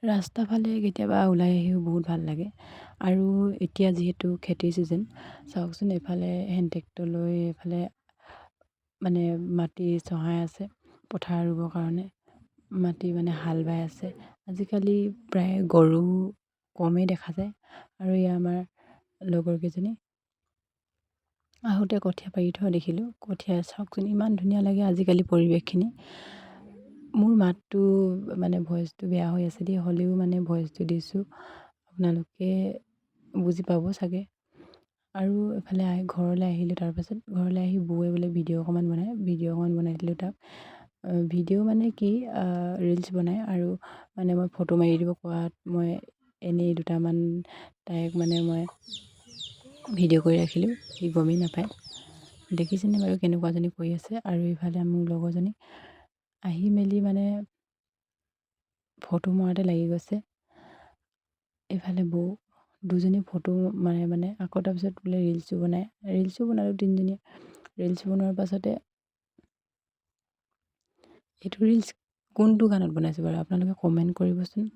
ৰাস্তা ফালে কেতিয়াবা ওলাই আহিও বহুত ভাল লাগে। আৰু এতিয়া যিহেতু খেতিৰ ছিজন, চাওকচোন এইফালে হেণ্ড ট্ৰেক্টৰ লৈ এইফালে মানে মাটি চহাই আছে পথাৰ ৰুবৰ কাৰণে। মাটি মানে হাল বাই আছে। আজিকালি প্ৰায় গৰু কমেই দেখা যায়। আৰু এয়া আমাৰ লগৰ কেইজনী আহোঁতে কঠীয়া পাৰি থোৱা দেখিলোঁ। কঠীয়া চাওকচোন ইমান ধুনীয়া লাগে আজিকালি পৰিৱেশখিনি। মোৰ মাতটো মানে ভইচটো বেয়া হৈ আছে দেই, হ'লেও মানে ভইচটো দিছোঁ, আপোনালোকে বুজি পাব চাগে। আৰু এফালে ঘৰলৈ আহিলোঁ। তাৰপাছত ঘৰলৈ আহি বৌয়ে বোলে ভিডিঅ' অকণমান বনাই দিলোঁ তাক। ভিডিঅ' মানে কি, ৰিলচ বনাই। আৰু মানে মই ফটো মাৰি দিব কোৱাত মই এনেই দুটামান তাইক মানে মই ভিডিঅ' কৰি ৰাখিলোঁ, সি গমেই নাপায়। দেখিছেনে বাৰু কেনেকুৱাজনী কৰি আছে। আৰু ইফালে মোৰ লগৰজনী আহি মেলি মানে ফটো মৰাতে লাগি গৈছে। এইফালে বৌ দুজনী ফটো মাৰে মানে আকৌ তাৰপিছত বোলে ৰিলচো বনালোঁ তিনিজনীয়ে। ৰিলচ বনোৱাৰ পাছতে এইটো ৰিলচ কোনটো গানত বনাইছোঁ বাৰু আপোনালোকে কমেণ্ট কৰিবচোন।